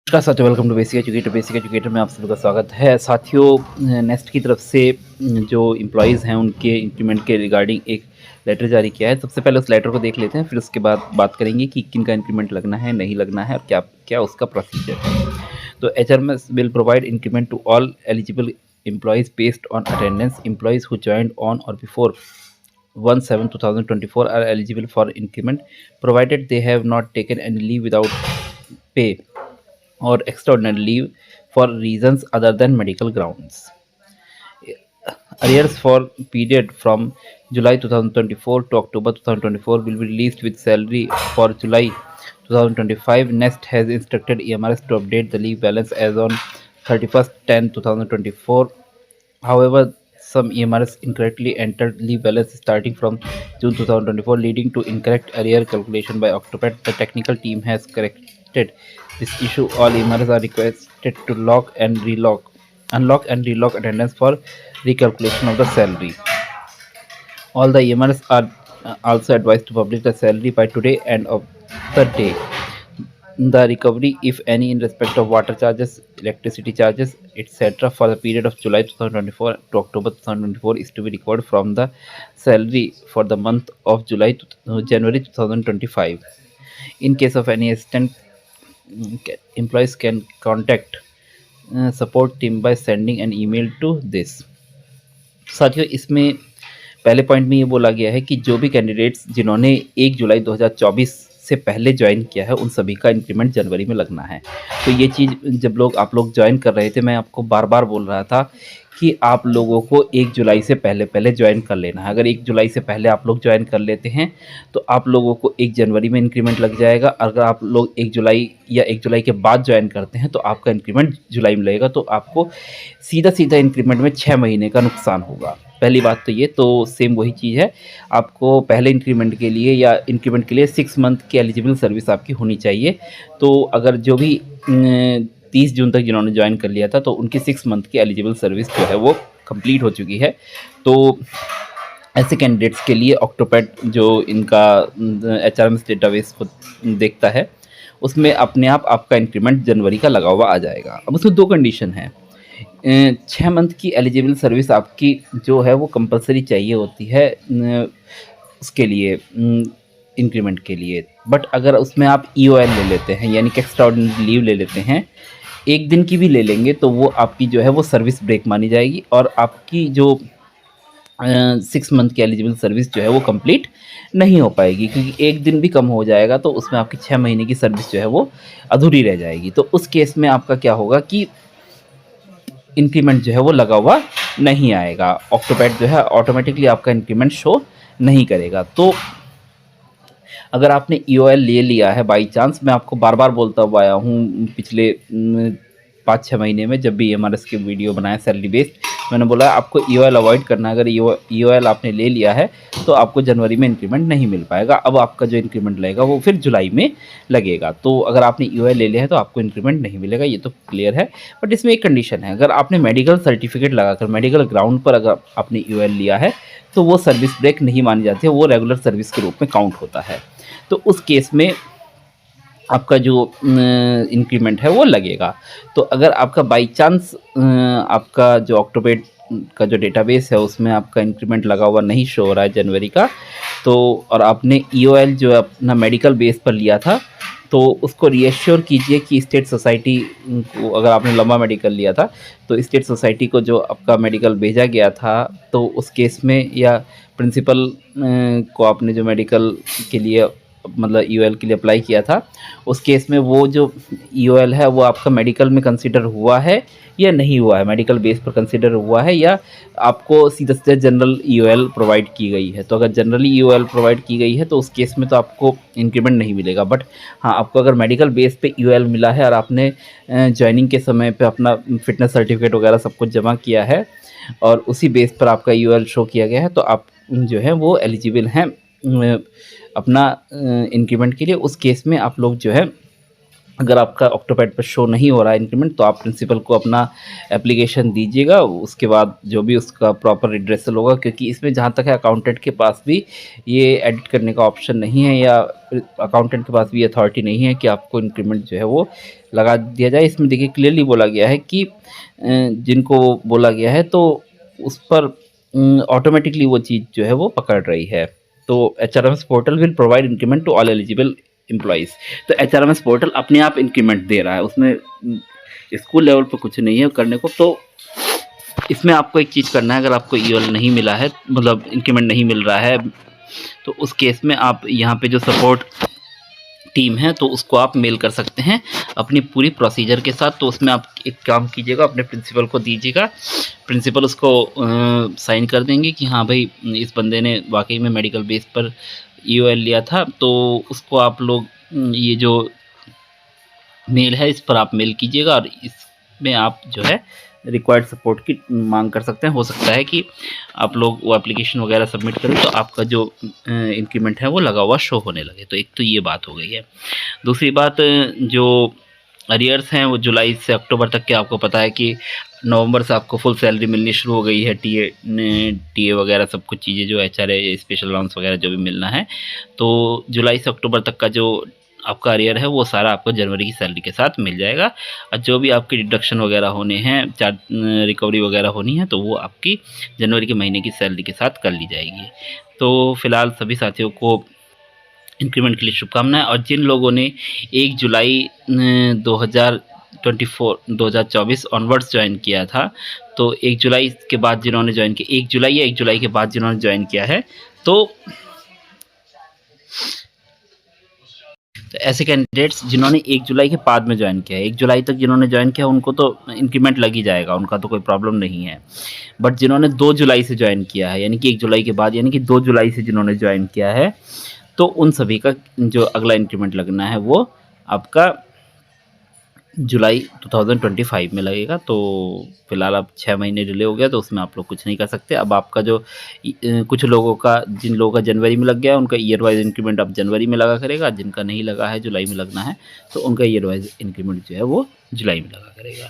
नमस्कार साथियों, welcome to basic educator में आप सभी का स्वागत है। साथियों, नेस्ट की तरफ से जो एम्प्लॉयज़ हैं उनके इंक्रीमेंट के रिगार्डिंग एक लेटर जारी किया है। सबसे पहले उस लेटर को देख लेते हैं, फिर उसके बाद बात करेंगे कि किन का इंक्रीमेंट लगना है, नहीं लगना है और क्या क्या उसका प्रोसीजर है। तो HRMS will provide increment to all eligible employees based on attendance. Employees who joined on और before 1/7/2024 are eligible for increment provided they have not taken any leave without pay or extraordinary leave for reasons other than medical grounds. Arrears for period from July 2024 to October 2024 will be released with salary for July 2025. Nest has instructed EMRS to update the leave balance as on 31st 10 2024. However, some EMRs incorrectly entered leave balance starting from June 2024, leading to incorrect arrear calculation by Octopath. The technical team has corrected this issue. All EMRs are requested to unlock and relock attendance for recalculation of the salary. All the EMRs are also advised to publish the salary by today end of the day. The recovery, if any, in respect of water charges, electricity charges, etc., for the period of July 2024 to October 2024 is to be recovered from the salary for the month of January 2025. In case of any assistant, employees can contact support team by sending an email to this. साथियों, इसमें पहले point में ये बोला गया है कि जो भी कैंडिडेट्स जिन्होंने 1 जुलाई 2024 से पहले ज्वाइन किया है उन सभी का इंक्रीमेंट जनवरी में लगना है। तो ये चीज़ जब आप लोग ज्वाइन कर रहे थे, मैं आपको बार बार बोल रहा था कि आप लोगों को 1 जुलाई से पहले पहले ज्वाइन कर लेना है। अगर 1 जुलाई से पहले आप लोग ज्वाइन कर लेते हैं तो आप लोगों को 1 जनवरी में इंक्रीमेंट लग जाएगा। अगर आप लोग 1 जुलाई या 1 जुलाई के बाद ज्वाइन करते हैं तो आपका इंक्रीमेंट जुलाई में लगेगा। तो आपको सीधा सीधा इंक्रीमेंट में 6 महीने का नुकसान होगा। पहली बात तो ये, तो सेम वही चीज़ है, आपको पहले इंक्रीमेंट के लिए या इंक्रीमेंट के लिए 6 मंथ की एलिजिबल सर्विस आपकी होनी चाहिए। तो अगर जो भी 30 जून तक जिन्होंने ज्वाइन कर लिया था तो उनकी 6 मंथ की एलिजिबल सर्विस जो है वो कंप्लीट हो चुकी है। तो ऐसे कैंडिडेट्स के लिए ऑक्टोपैड जो इनका एचआरएमएस डेटाबेस को देखता है उसमें अपने आप आपका इंक्रीमेंट जनवरी का लगा हुआ आ जाएगा। अब उसमें 2 कंडीशन है। 6 मंथ की एलिजिबल सर्विस आपकी जो है वो कंपलसरी चाहिए होती है उसके लिए, इंक्रीमेंट के लिए। बट अगर उसमें आप ईओएल ले लेते हैं यानी कि एक्स्ट्राऑर्डिनरी लीव ले लेते हैं, 1 दिन की भी ले लेंगे तो वो आपकी जो है वो सर्विस ब्रेक मानी जाएगी और आपकी जो 6 मंथ की एलिजिबल सर्विस जो है वो कंप्लीट नहीं हो पाएगी, क्योंकि 1 दिन भी कम हो जाएगा तो उसमें आपकी 6 महीने की सर्विस जो है वो अधूरी रह जाएगी। तो उस केस में आपका क्या होगा कि इंक्रीमेंट जो है वो लगा हुआ नहीं आएगा। ऑक्टोपैड जो है ऑटोमेटिकली आपका इंक्रीमेंट शो नहीं करेगा। तो अगर आपने ईओएल ले लिया है बाई चांस, मैं आपको बार बार बोलता हुआ आया हूँ पिछले 5-6 महीने में, जब भी एमआरएस के वीडियो बनाया सैलरी बेस्ड, मैंने बोला आपको ईओएल अवॉइड करना है। अगर ईओएल आपने ले लिया है तो आपको जनवरी में इंक्रीमेंट नहीं मिल पाएगा। अब आपका जो इंक्रीमेंट लगेगा वो फिर जुलाई में लगेगा। तो अगर आपने ईओएल ले लिया है तो आपको इंक्रीमेंट नहीं मिलेगा, ये तो क्लियर है। बट इसमें एक कंडीशन है, अगर आपने मेडिकल सर्टिफिकेट लगाकर मेडिकल ग्राउंड पर अगर आपने ईओएल लिया है तो वो सर्विस ब्रेक नहीं मानी जाती है, वो रेगुलर सर्विस के रूप में काउंट होता है। तो उस केस में आपका जो इंक्रीमेंट है वो लगेगा। तो अगर आपका बाई चांस आपका जो ऑक्टोपेड का जो डेटाबेस है उसमें आपका इंक्रीमेंट लगा हुआ नहीं शो हो रहा है जनवरी का, तो और आपने ईओएल जो अपना मेडिकल बेस पर लिया था तो उसको रीएश्योर कीजिए कि स्टेट सोसाइटी को, अगर आपने लंबा मेडिकल लिया था तो स्टेट सोसाइटी को जो आपका मेडिकल भेजा गया था तो उस केस में, या प्रिंसिपल को आपने जो मेडिकल के लिए मतलब ईओएल के लिए अप्लाई किया था उस केस में वो जो ईओएल है वो आपका मेडिकल में कंसीडर हुआ है या नहीं हुआ है, मेडिकल बेस पर कंसीडर हुआ है या आपको सीधा सीधा जनरल ईओएल प्रोवाइड की गई है। तो अगर जनरली ईओएल प्रोवाइड की गई है तो उस केस में तो आपको इंक्रीमेंट नहीं मिलेगा। बट हाँ, आपको अगर मेडिकल बेस पे ईओएल मिला है और आपने ज्वाइनिंग के समय पे अपना फिटनेस सर्टिफिकेट वगैरह सब कुछ जमा किया है और उसी बेस पर आपका ईओएल शो किया गया है तो आप जो है वो एलिजिबल हैं अपना इंक्रीमेंट के लिए। उस केस में आप लोग जो है अगर आपका ऑक्टोपैड पर शो नहीं हो रहा है इंक्रीमेंट, तो आप प्रिंसिपल को अपना एप्लीकेशन दीजिएगा, उसके बाद जो भी उसका प्रॉपर रिड्रेसल होगा, क्योंकि इसमें जहाँ तक है अकाउंटेंट के पास भी ये एडिट करने का ऑप्शन नहीं है, या अकाउंटेंट के पास भी अथॉरिटी नहीं है कि आपको इंक्रीमेंट जो है वो लगा दिया जाए। इसमें देखिए क्लियरली बोला गया है कि जिनको बोला गया है तो उस पर ऑटोमेटिकली वो चीज़ जो है वो पकड़ रही है। तो HRMS portal will provide increment to all eligible employees. तो HRMS पोर्टल अपने आप इंक्रीमेंट दे रहा है, उसमें स्कूल लेवल पर कुछ नहीं है करने को। तो इसमें आपको एक चीज़ करना है, अगर आपको ईओएल नहीं मिला है, मतलब इंक्रीमेंट नहीं मिल रहा है, तो उस केस में आप यहाँ पे जो सपोर्ट टीम है तो उसको आप मेल कर सकते हैं अपनी पूरी प्रोसीजर के साथ। तो उसमें आप एक काम कीजिएगा, अपने प्रिंसिपल को दीजिएगा, प्रिंसिपल उसको साइन कर देंगे कि हाँ भाई इस बंदे ने वाकई में मेडिकल बेस पर ईओएल लिया था। तो उसको आप लोग ये जो मेल है इस पर आप मेल कीजिएगा, और इसमें आप जो है रिक्वायर्ड सपोर्ट की मांग कर सकते हैं। हो सकता है कि आप लोग वो एप्लीकेशन वगैरह सबमिट करें तो आपका जो इंक्रीमेंट है वो लगा हुआ शो होने लगे। तो एक तो ये बात हो गई है। दूसरी बात, जो अरियर्स हैं वो जुलाई से अक्टूबर तक के, आपको पता है कि नवंबर से आपको फुल सैलरी मिलनी शुरू हो गई है। टीए वगैरह सब कुछ चीज़ें जो एचआरए स्पेशल अलाउंस वगैरह जो भी मिलना है, तो जुलाई से अक्टूबर तक का जो आपका अरियर है वो सारा आपको जनवरी की सैलरी के साथ मिल जाएगा। और जो भी आपकी डिडक्शन वगैरह होने हैं, चार्ज रिकवरी वगैरह होनी है, तो वो आपकी जनवरी के महीने की सैलरी के साथ कर ली जाएगी। तो फिलहाल सभी साथियों को इंक्रीमेंट के लिए शुभकामनाएं। और जिन लोगों ने 1 जुलाई 2024 ऑनवर्ड्स ज्वाइन किया था, तो 1 जुलाई के बाद जिन्होंने ज्वाइन किया, 1 जुलाई या 1 जुलाई के बाद जिन्होंने ज्वाइन किया है, तो ऐसे कैंडिडेट्स जिन्होंने 1 जुलाई के बाद में ज्वाइन किया है, 1 जुलाई तक जिन्होंने ज्वाइन किया उनको तो इंक्रीमेंट लग ही जाएगा, उनका तो कोई प्रॉब्लम नहीं है। बट जिन्होंने 2 जुलाई से ज्वाइन किया है, यानी कि 1 जुलाई के बाद, यानी कि 2 जुलाई से जिन्होंने ज्वाइन किया है, तो उन सभी का जो अगला इंक्रीमेंट लगना है वो आपका जुलाई 2025 में लगेगा। तो फिलहाल अब 6 महीने डिले हो गया, तो उसमें आप लोग कुछ नहीं कर सकते। अब आपका जो कुछ लोगों का, जिन लोगों का जनवरी में लग गया उनका ईयर वाइज इंक्रीमेंट अब जनवरी में लगा करेगा, जिनका नहीं लगा है जुलाई में लगना है तो उनका ईयर वाइज इंक्रीमेंट जो है वो जुलाई में लगा करेगा।